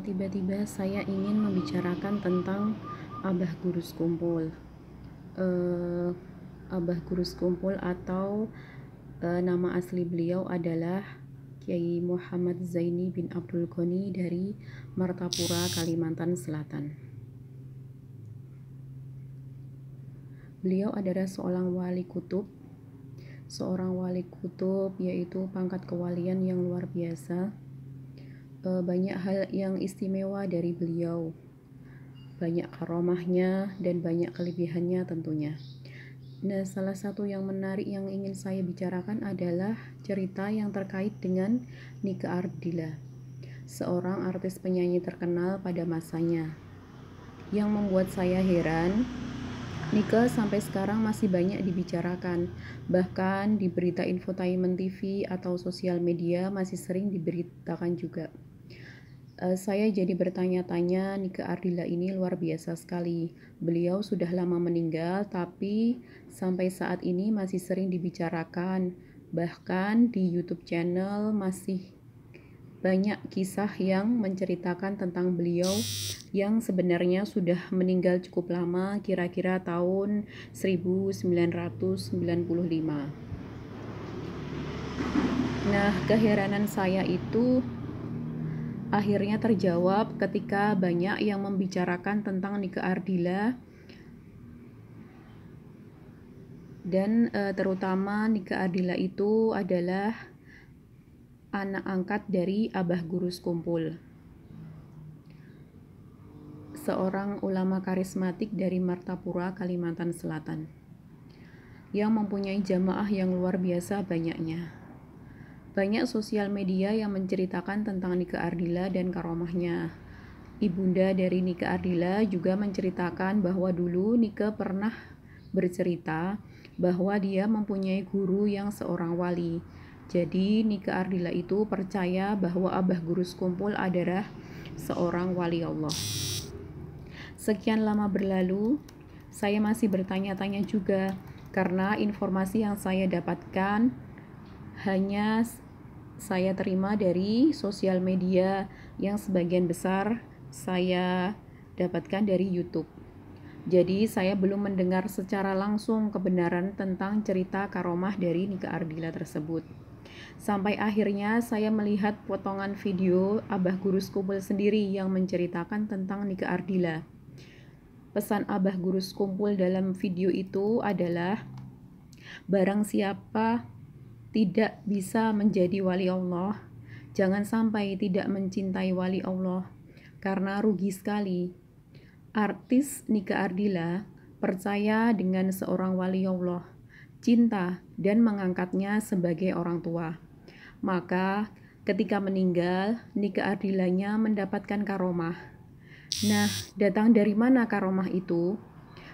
Tiba-tiba saya ingin membicarakan tentang Abah Gurus Kumpul. Abah Gurus Kumpul atau nama asli beliau adalah Kiai Muhammad Zaini bin Abdul Ghani dari Martapura, Kalimantan Selatan. Beliau adalah seorang wali kutub, yaitu pangkat kewalian yang luar biasa. Banyak hal yang istimewa dari beliau, banyak karomahnya dan banyak kelebihannya tentunya. Nah, salah satu yang menarik yang ingin saya bicarakan adalah cerita yang terkait dengan Nike Ardila, seorang artis penyanyi terkenal pada masanya. Yang membuat saya heran, Nike sampai sekarang masih banyak dibicarakan. Bahkan di berita infotainment TV atau sosial media masih sering diberitakan juga. Saya jadi bertanya-tanya, Nike Ardila ini luar biasa sekali. Beliau sudah lama meninggal, tapi sampai saat ini masih sering dibicarakan. Bahkan di YouTube channel masih banyak kisah yang menceritakan tentang beliau yang sebenarnya sudah meninggal cukup lama, kira-kira tahun 1995. Nah, keheranan saya itu akhirnya terjawab ketika banyak yang membicarakan tentang Nike Ardila dan terutama Nike Ardila itu adalah anak angkat dari Abah Gurus Kumpul, seorang ulama karismatik dari Martapura, Kalimantan Selatan, yang mempunyai jamaah yang luar biasa banyaknya. Banyak sosial media yang menceritakan tentang Nike Ardila dan karomahnya. Ibunda dari Nike Ardila juga menceritakan bahwa dulu Nike pernah bercerita bahwa dia mempunyai guru yang seorang wali. Jadi Nike Ardila itu percaya bahwa Abah Gurus Kumpul adalah seorang wali Allah. Sekian lama berlalu, saya masih bertanya-tanya juga karena informasi yang saya dapatkan hanya saya terima dari sosial media yang sebagian besar saya dapatkan dari YouTube. Jadi saya belum mendengar secara langsung kebenaran tentang cerita karomah dari Nike Ardila tersebut. Sampai akhirnya saya melihat potongan video Abah Gurus Kumpul sendiri yang menceritakan tentang Nike Ardila. Pesan Abah Gurus Kumpul dalam video itu adalah, barang siapa tidak bisa menjadi wali Allah, jangan sampai tidak mencintai wali Allah, karena rugi sekali. Artis Nike Ardila percaya dengan seorang wali Allah, cinta dan mengangkatnya sebagai orang tua. Maka ketika meninggal, Nike Ardilanya mendapatkan karomah. Nah, datang dari mana karomah itu?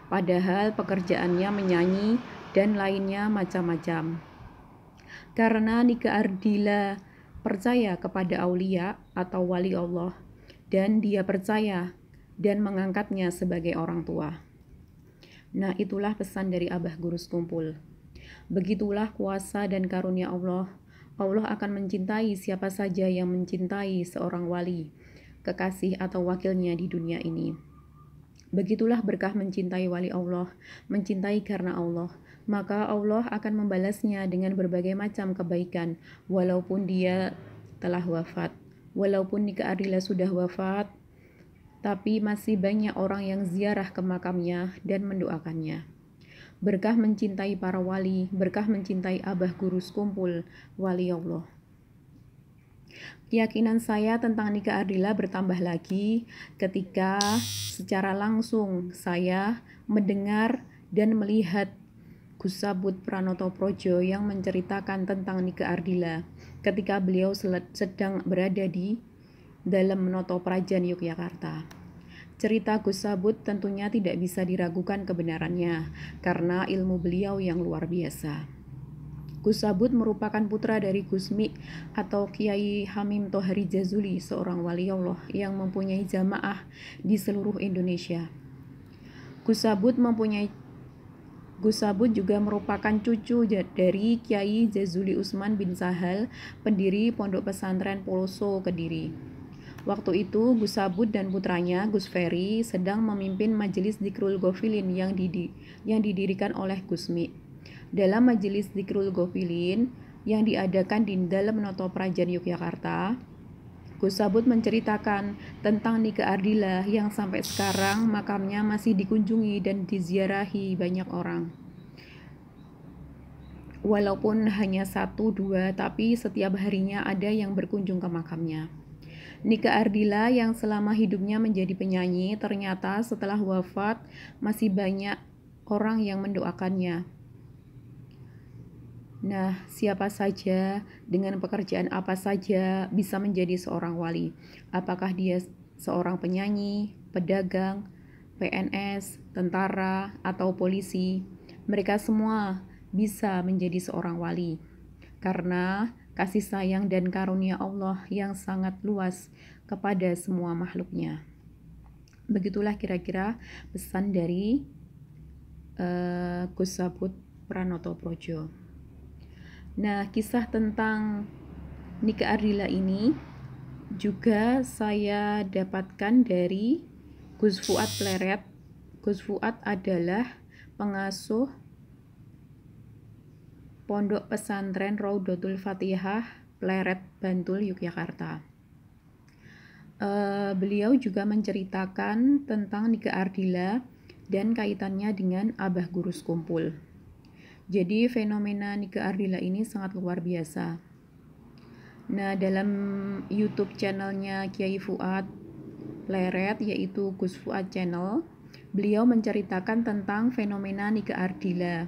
Padahal pekerjaannya menyanyi dan lainnya macam-macam. Karena Nike Ardila percaya kepada aulia atau wali Allah, dan dia percaya dan mengangkatnya sebagai orang tua. Nah, itulah pesan dari Abah Gurus Kumpul. Begitulah kuasa dan karunia Allah. Allah akan mencintai siapa saja yang mencintai seorang wali, kekasih atau wakilnya di dunia ini. Begitulah berkah mencintai wali Allah, mencintai karena Allah. Maka Allah akan membalasnya dengan berbagai macam kebaikan, walaupun dia telah wafat. Walaupun Nike Ardila sudah wafat, tapi masih banyak orang yang ziarah ke makamnya dan mendoakannya. Berkah mencintai para wali, berkah mencintai Abah Gurus Kumpul, wali Allah. Keyakinan saya tentang Nike Ardila bertambah lagi ketika secara langsung saya mendengar dan melihat Gus Sabut Pranoto Projo yang menceritakan tentang Nike Ardila ketika beliau sedang berada di dalam Noto Prajan Yogyakarta. Cerita Gus Sabut tentunya tidak bisa diragukan kebenarannya karena ilmu beliau yang luar biasa. Gus Sabut merupakan putra dari Gus Mi atau Kiai Hamim Tohari Jazuli, seorang wali Allah yang mempunyai jamaah di seluruh Indonesia. Gus Sabut juga merupakan cucu dari Kiai Jazuli Usman bin Sahal, pendiri Pondok Pesantren Poloso Kediri. Waktu itu Gus Sabut dan putranya Gus Ferry sedang memimpin majelis Dzikrul Ghafilin yang didirikan oleh Gus Mi. Dalam majelis Dzikrul Ghafilin yang diadakan di dalam Noto Prajan Yogyakarta, Gus Sabut menceritakan tentang Nike Ardila yang sampai sekarang makamnya masih dikunjungi dan diziarahi banyak orang. Walaupun hanya 1-2, tapi setiap harinya ada yang berkunjung ke makamnya. Nike Ardila yang selama hidupnya menjadi penyanyi, ternyata setelah wafat masih banyak orang yang mendoakannya. Nah, siapa saja dengan pekerjaan apa saja bisa menjadi seorang wali? Apakah dia seorang penyanyi, pedagang, PNS, tentara, atau polisi? Mereka semua bisa menjadi seorang wali karena kasih sayang dan karunia Allah yang sangat luas kepada semua makhluknya. Begitulah kira-kira pesan dari Gus Sabut Pranoto Projo. Nah, kisah tentang Nike Ardila ini juga saya dapatkan dari Gus Fuad Pleret. Gus Fuad adalah pengasuh Pondok Pesantren Raudhatul Fatihah, Pleret, Bantul, Yogyakarta. Beliau juga menceritakan tentang Nike Ardila dan kaitannya dengan Abah Guru Skumpul. Jadi fenomena Nike Ardila ini sangat luar biasa. Nah, dalam YouTube channelnya Kiai Fuad Pleret, yaitu Gus Fuad Channel, beliau menceritakan tentang fenomena Nike Ardila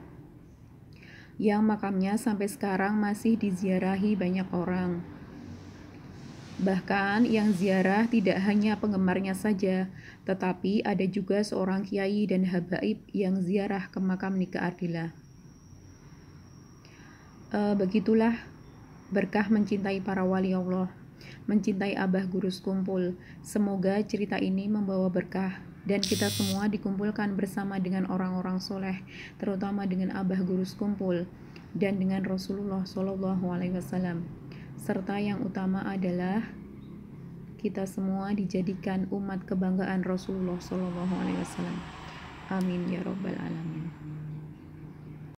yang makamnya sampai sekarang masih diziarahi banyak orang. Bahkan yang ziarah tidak hanya penggemarnya saja, tetapi ada juga seorang kiai dan habaib yang ziarah ke makam Nike Ardila. Begitulah berkah mencintai para wali Allah, mencintai Abah Guru Skumpul. Semoga cerita ini membawa berkah dan kita semua dikumpulkan bersama dengan orang-orang soleh, terutama dengan Abah Guru Skumpul dan dengan Rasulullah SAW. Serta yang utama adalah kita semua dijadikan umat kebanggaan Rasulullah SAW. Amin ya Rabbal Alamin.